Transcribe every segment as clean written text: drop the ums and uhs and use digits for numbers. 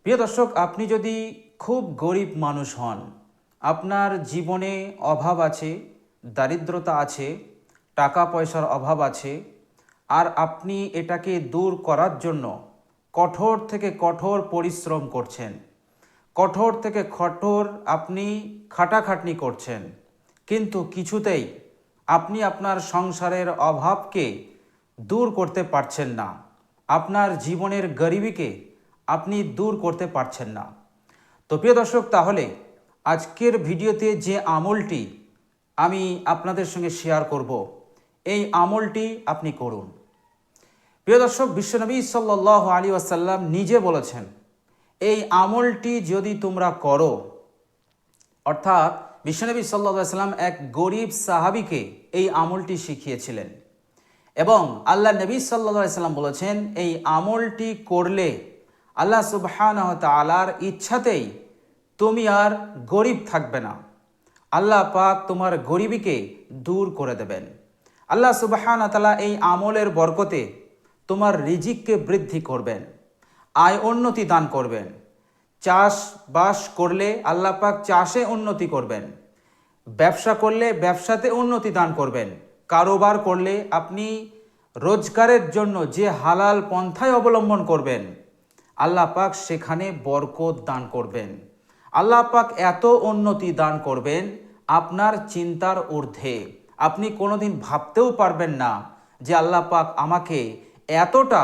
প্রিয় দর্শক, আপনি যদি খুব গরিব মানুষ হন, আপনার জীবনে অভাব আছে, দারিদ্রতা আছে, টাকা পয়সার অভাব আছে, আর আপনি এটাকে দূর করার জন্য কঠোর থেকে কঠোর পরিশ্রম করছেন, কঠোর থেকে কঠোর আপনি খাটাখাটনি করছেন, কিন্তু কিছুতেই আপনি আপনার সংসারের অভাবকে দূর করতে পারছেন না, আপনার জীবনের গরিবীকে আপনি দূর করতে পারছেন না। তো প্রিয় দর্শক, তাহলে আজকের ভিডিওতে যে আমলটি আমি আপনাদের সঙ্গে শেয়ার করব, এই আমলটি আপনি করুন। প্রিয় দর্শক, বিশ্বনবী সাল্লাল্লাহু আলাইহি ওয়াসাল্লাম নিজে বলেছেন, এই আমলটি যদি তোমরা করো, অর্থাৎ বিশ্বনবী সাল্লাল্লাহু আলাইহি ওয়াসাল্লাম এক গরিব সাহাবীকে এই আমলটি শিখিয়েছিলেন এবং আল্লাহ নবী সাল্লাল্লাহু আলাইহি ওয়াসাল্লাম বলেছেন, এই আমলটি করলে আল্লাহ সুবহানাহু ওয়া তাআলার ইচ্ছাতেই তুমি আর গরিব থাকবে না, আল্লাহ পাক তোমার গরিবীকে দূর করে দেবেন। আল্লাহ সুবহানাহু ওয়া তাআলা এই আমলের বরকতে তোমার রিজিককে বৃদ্ধি করবেন, আয় উন্নতি দান করবেন। চাষবাস করলে আল্লাহ পাক চাষে উন্নতি করবেন, ব্যবসা করলে ব্যবসাতে উন্নতি দান করবেন, কারোবার করলে আপনি রোজগারের জন্য যে হালাল পন্থায় অবলম্বন করবেন, আল্লাহ পাক সেখানে বরকত দান করবেন। আল্লাহ পাক এত উন্নতি দান করবেন আপনার চিন্তার ঊর্ধ্বে। আপনি কোনোদিন ভাবতেও পারবেন না যে আল্লাহ পাক আমাকে এতটা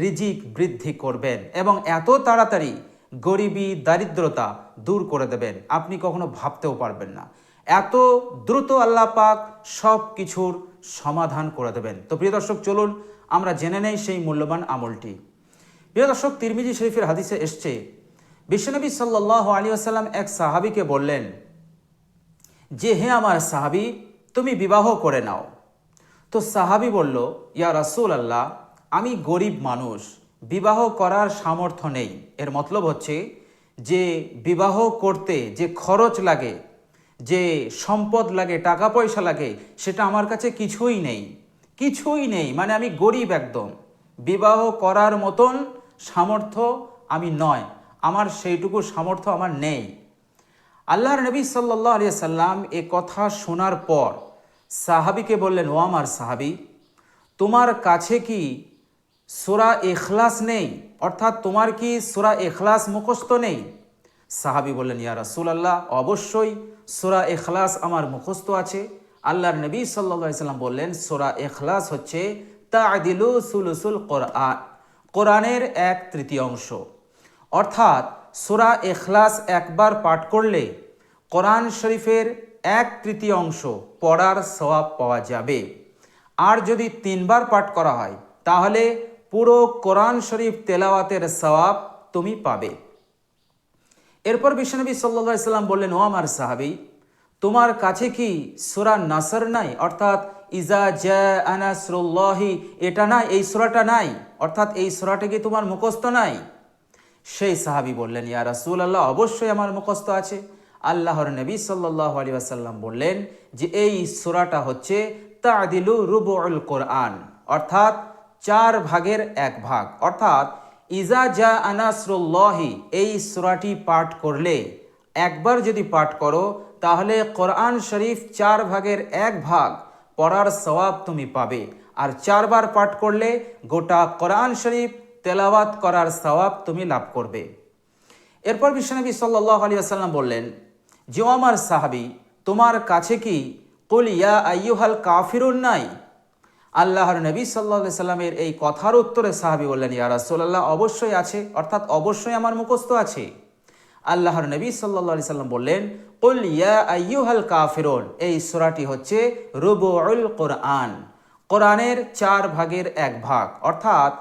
রিজিক বৃদ্ধি করবেন এবং এত তাড়াতাড়ি গরিবী দারিদ্রতা দূর করে দেবেন। আপনি কখনো ভাবতেও পারবেন না, এত দ্রুত আল্লাহ পাক সব কিছুর সমাধান করে দেবেন। তো প্রিয় দর্শক, চলুন আমরা জেনে নেই সেই মূল্যবান আমলটি। প্রিয় দর্শক, তিরমিজি শরীফের হাদিসে এসছে, বিশ্বনবী সাল্লাল্লাহু আলাইহি ওয়াসাল্লাম এক সাহাবীকে বললেন যে, হে আমার সাহাবী, তুমি বিবাহ করে নাও। তো সাহাবী বলল, ইয়া রাসূলুল্লাহ, আমি গরিব মানুষ, বিবাহ করার সামর্থ্য নেই। এর মতলব হচ্ছে যে বিবাহ করতে যে খরচ লাগে, যে সম্পদ লাগে, টাকা পয়সা লাগে, সেটা আমার কাছে কিছুই নেই, কিছুই নেই, মানে আমি গরিব একদম, বিবাহ করার মতন সামর্থ্য আমি নয়, আমার সেইটুকু সামর্থ্য আমার নেই। আল্লাহর নবী সাল্লাল্লাহু আলাইহি সাল্লাম এ কথা শোনার পর সাহাবীকে বললেন, ও আমার সাহাবী, তোমার কাছে কি সূরা ইখলাস নেই? অর্থাৎ তোমার কি সূরা ইখলাস মুখস্থ নেই? সাহাবী বললেন, ইয়া রাসূলুল্লাহ, অবশ্যই সূরা ইখলাস আমার মুখস্থ আছে। আল্লাহর নবী সাল্লাল্লাহু আলাইহি সাল্লাম বললেন, সূরা ইখলাস হচ্ছে তা'দিলু সুলুসুল কোরআন, কোরআনের 1/3 অর্থাৎ সূরা ইখলাস একবার পাঠ করলে কোরআন শরীফের 1/3 পড়ার সওয়াব পাওয়া যাবে। আর যদি 3বার পাঠ করা হয় তাহলে পুরো কোরআন শরীফ তেলাওয়াতের সওয়াব তুমি পাবে। এরপর বিশ্বনবী সাল্লাল্লাহু আলাইহি সাল্লাম বললেন, ও আমার সাহাবী, তোমার কাছে কি সূরা নাসর নাই? অর্থাৎ ইজা জাআ নাসরুল্লাহি, এটা নাই, এই সূরাটা নাই, অর্থাৎ এই সূরাটা কি তোমার মুখস্থ নাই? সেই সাহাবী বললেন, ইয়া রাসূলুল্লাহ, অবশ্যই আমার মুখস্থ আছে। আল্লাহর নবী সাল্লাল্লাহু আলাইহি ওয়াসাল্লাম বললেন যে এই সূরাটা হচ্ছে তা'দিলু রুবুল কোরআন, অর্থাৎ 1/4, অর্থাৎ ইজা জাআ নাসরুল্লাহি, এই সূরাটি পাঠ করলে, একবার যদি পাঠ করো তাহলে কোরআন শরীফ 1/4 পড়ার সওয়াব তুমি পাবে, আর 4বার পাঠ করলে গোটা কোরআন শরীফ তেলাওয়াত করার সওয়াব তুমি লাভ করবে। এরপর বিশ্বনবী সাল্লাল্লাহু আলাইহি ওয়াসাল্লাম বললেন যে, ও আমার সাহাবী, তোমার কাছে কি কুল ইয়া আইয়ুহাল কাফিরুন নাই? আল্লাহর নবী সাল্লাল্লাহু আলাইহি সাল্লামের এই কথার উত্তরে সাহাবী বললেন, ইয়া রাসূলুল্লাহ, অবশ্যই আছে, অর্থাৎ অবশ্যই আমার মুখস্থ আছে। আল্লাহর নবী সাল্লাল্লাহু আলাইহি সাল্লাম বললেন, কুল ইয়া আইয়ুহাল কাফিরুন, এই সূরাটি হচ্ছে রুবুল কোরআন, কোরআনের 1/4, অর্থাৎ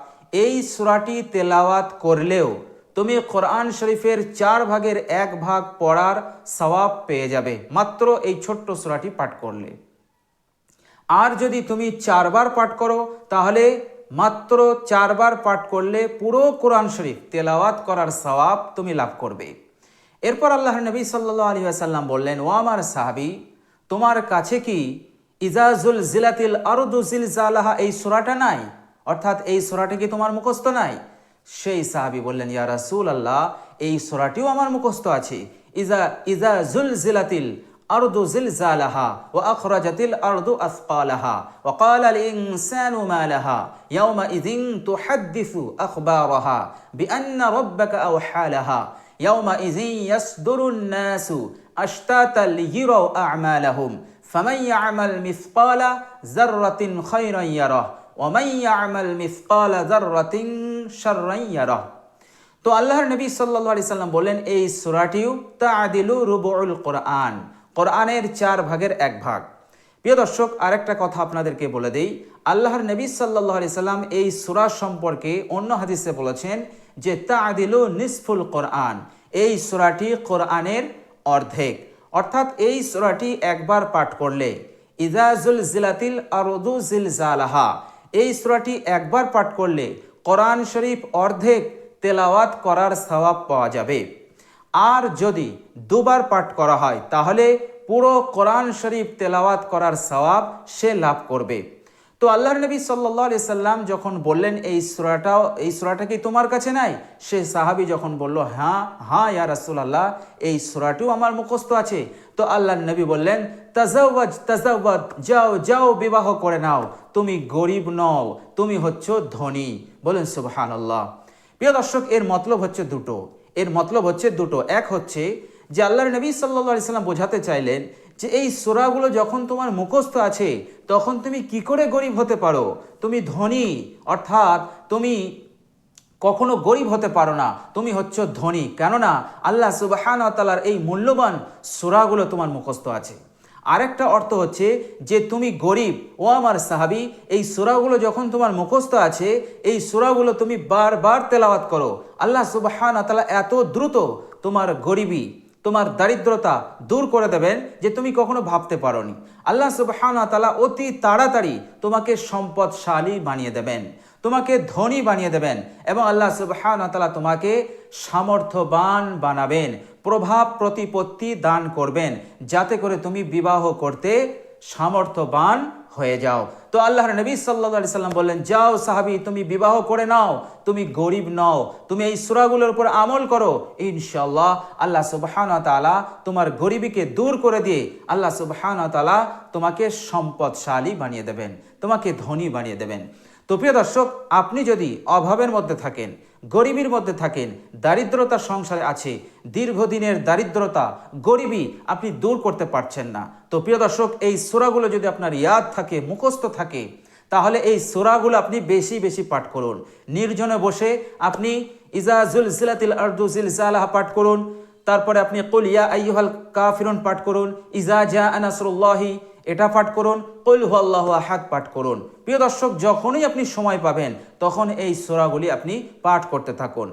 এই সূরাটি তেলাওয়াত করলেও তুমি কোরআন শরীফের 1/4 পড়ার সওয়াব পেয়ে যাবে, মাত্র এই ছোট্ট সূরাটি পাঠ করলে। আর যদি তুমি 4বার পাঠ করো তাহলে মাত্র 4বার পাঠ করলে পুরো কোরআন শরীফ তেলাওয়াত করার সওয়াব তুমি লাভ করবে। এরপর আল্লাহর নবী সাল্লাল্লাহু আলাইহি ওয়াসাল্লাম বললেন, ও আমার সাহাবী, তোমার কাছে কি ইজা জুলজিলাতিল আরদু জিলজালাহা, এই সূরাটা নাই? অর্থাৎ এই সূরাটা কি তোমার মুখস্থ নাই? সেই সাহাবী বললেন, ইয়া রাসূলুল্লাহ, এই সূরাটিও আমার মুখস্থ আছে। ইজা ইজা জুলজিলাতিল আরদু জিলজালাহা ওয়া আখরাজাতিল আরদু আসকালাহা ওয়া ক্বালাল ইনসানু মা লাহা ইয়াওমা ইযিন তুহাদ্দিসু আখবারাহা বিআন্না রাব্বাকা আওহা লাহা ইয়াওমা ইযিন ইয়াসদুরুন নাসু আশতাতাল লিইরাউ আ'মালাহুম ফামান ইয়া'মাল মিসকালা যাররাতিন খায়রান ইয়ারাহ ওয়া মান ইয়া'মাল মিসকালা যাররাতিন শাররান ইয়ারাহ। তো আল্লাহর নবী সাল্লাল্লাহু আলাইহি সাল্লাম বললেন, এই সূরাটিও তাআদিলু রুবুল কোরআন, কোরআনের 4 ভাগের 1 ভাগ। প্রিয় দর্শক, আরেকটা কথা আপনাদেরকে বলে দেই, আল্লাহর নবী সাল্লাল্লাহু আলাইহি সাল্লাম এই সূরা সম্পর্কে অন্য হাদিসে বলেছেন যে তাআদিলু নিসফুল কোরআন, এই সূরাটি কোরআনের অর্ধেক। অর্থাৎ এই সূরাটি একবার পাঠ করলে, ইজা জুলজিলাতিল আরদু জিলজালাহা, এই সূরাটি একবার পাঠ করলে কোরআন শরীফ অর্ধেক তেলাওয়াত করার সওয়াব পাওয়া যাবে। আর যদি 2 বার পাঠ করা হয় তাহলে পুরো কোরআন শরীফ তেলাওয়াত করার সওয়াব সে লাভ করবে। তো আল্লাহর নবী সাল্লাল্লাহু আলাইহি সাল্লাম যখন বললেন এই সূরাটা কি তোমার কাছে নাই, সে সাহাবী যখন বলল, হ্যাঁ হ্যাঁ ইয়া রাসূলুল্লাহ, এই সূরাটিও আমার মুখস্থ আছে। তো আল্লাহর নবী বললেন, তাজাওয়াজ তাজাওয়াজ, যাও যাও বিবাহ করে নাও, তুমি গরিব নও, তুমি হচ্ছ ধনী। বলেন সুবহানাল্লাহ। প্রিয় দর্শক, এর মতলব হচ্ছে দুটো। এক হচ্ছে যে আল্লাহর নবী সাল্লাল্লাহু আলাইহি সাল্লাম বোঝাতে চাইলেন যে এই সূরাগুলো যখন তোমার মুখস্থ আছে তখন তুমি কি করে গরিব হতে পারো, তুমি ধনী, অর্থাৎ তুমি কখনো গরিব হতে পারো না, তুমি হচ্ছ ধনী, কেননা আল্লাহ সুবহানাহু ওয়া তাআলার এই মূল্যবান সূরাগুলো তোমার মুখস্থ আছে। আরেকটা অর্থ হচ্ছে যে তুমি গরিব। ও আমার সাহাবী, এই সূরাগুলো যখন তোমার মুখস্থ আছে, এই সূরাগুলো তুমি বারবার তেলাওয়াত করো, আল্লাহ সুবহানাহু ওয়া তাআলা এত দ্রুত তোমার গরিবী, তোমার দারিদ্রতা দূর করে দেবেন যে তুমি কখনো ভাবতে পারোনি। আল্লাহ সুবহানাহু ওয়া তাআলা অতি তাড়াতাড়ি তোমাকে সম্পদশালী বানিয়ে দেবেন, তোমাকে ধনী বানিয়ে দেবেন, এবং আল্লাহ সুবহানাহু ওয়া তাআলা তোমাকে সামর্থ্যবান বানাবেন, প্রভাব প্রতিপত্তি দান করবেন, যাতে করে তুমি বিবাহ করতে সামর্থ্যবান হয়ে যাও। তো আল্লাহর নবী সাল্লাল্লাহু আলাইহি সাল্লাম বললেন, যাও সাহাবী, তুমি বিবাহ করে নাও, তুমি গরিব নও, তুমি এই সূরাগুলোর উপর আমল করো, ইনশাআল্লাহ আল্লাহ সুবহানাহু ওয়া তাআলা তোমার গরিবীকে দূর করে দিয়ে আল্লাহ সুবহানাহু ওয়া তাআলা তোমাকে সম্পদশালী বানিয়ে দেবেন, তোমাকে ধনী বানিয়ে দেবেন। তো প্রিয় দর্শক, আপনি যদি অভাবের মধ্যে থাকেন, গরিবীর মধ্যে থাকেন, দারিদ্রতা সংসারে আছে, দীর্ঘদিনের দারিদ্রতা, গরিবী আপনি দূর করতে পারছেন না, তো প্রিয় দর্শক, এই সূরাগুলো যদি আপনার ইয়াদ থাকে, মুখস্থ থাকে, তাহলে এই সূরাগুলো আপনি বেশি বেশি পাঠ করুন। নির্জনে বসে আপনি ইজা জুলজিলাতিল আরদু জিলজালাহা পাঠ করুন, তারপরে আপনি কুল ইয়া আইয়ুহাল কাফিরুন পাঠ করুন, ইজা জাআ নাসরুল্লাহি এটা পাঠ করুন, কুল হুয়াল্লাহু আহাদ পাঠ করুন। প্রিয় দর্শক, যখনই আপনি সময় পাবেন তখন এই সূরাগুলি আপনি পাঠ করতে থাকুন।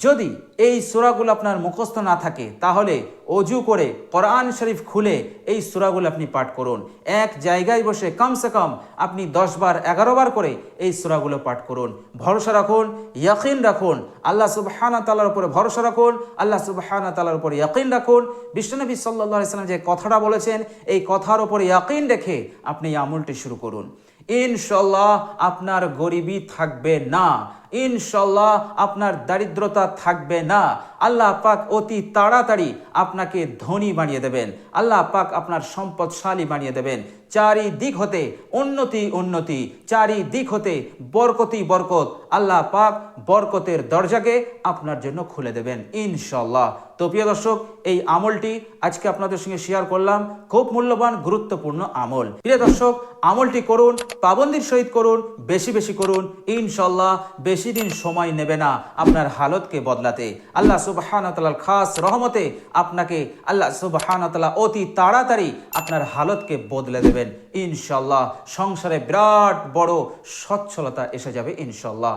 যদি এই সূরাগুলো আপনার মুখস্থ না থাকে তাহলে অজু করে কোরআন শরীফ খুলে এই সূরাগুলো আপনি পাঠ করুন। এক জায়গায় বসে কমসে কম আপনি 10 বার 11 বার করে এই সূরাগুলো পাঠ করুন। ভরসা রাখুন, ইয়াকিন রাখুন, আল্লাহ সুবহানাহু ওয়া তাআলার উপরে ভরসা রাখুন, আল্লাহ সুবহানাহু ওয়া তাআলার উপরে ইয়াকিন রাখুন। বিশ্বনবী সাল্লাল্লাহু আলাইহি সাল্লাম যে কথাটা বলেছেন, এই কথার উপরে ইয়াকিন রেখে আপনি এই আমলটি শুরু করুন। ইনশাআল্লাহ আপনার গরিবী থাকবে না, ইনশাআল্লাহ আপনার দারিদ্রতা থাকবে না। আল্লাহ পাক অতি তাড়াতাড়ি আপনাকে ধনী বানিয়ে দেবেন, আল্লাহ পাক আপনার সম্পদশালী বানিয়ে দেবেন। চারিদিক হতে উন্নতি উন্নতি, চারিদিক হতে বরকতই বরকত, আল্লাহ পাক বরকতের দরজাকে আপনার জন্য খুলে দেবেন ইনশাআল্লাহ। তো প্রিয় দর্শক, এই আমলটি আজকে আপনাদের সঙ্গে শেয়ার করলাম, খুব মূল্যবান গুরুত্বপূর্ণ আমল। প্রিয় দর্শক, আমলটি করুন, পাবন্দির সহিত করুন, বেশি বেশি করুন, ইনশাআল্লাহ বেশি দিন সময় নেবে না আপনার হালতকে বদলাতে। আল্লাহ সুবহানাহু ওয়া তাআলার খাস রহমতে আপনাকে আল্লাহ সুবহানাহু ওয়া তাআলা অতি তাড়াতাড়ি আপনার হালতকে বদলে দেবেন ইনশাআল্লাহ। সংসারে বিরাট বড় সচ্ছলতা এসে যাবে ইনশাআল্লাহ।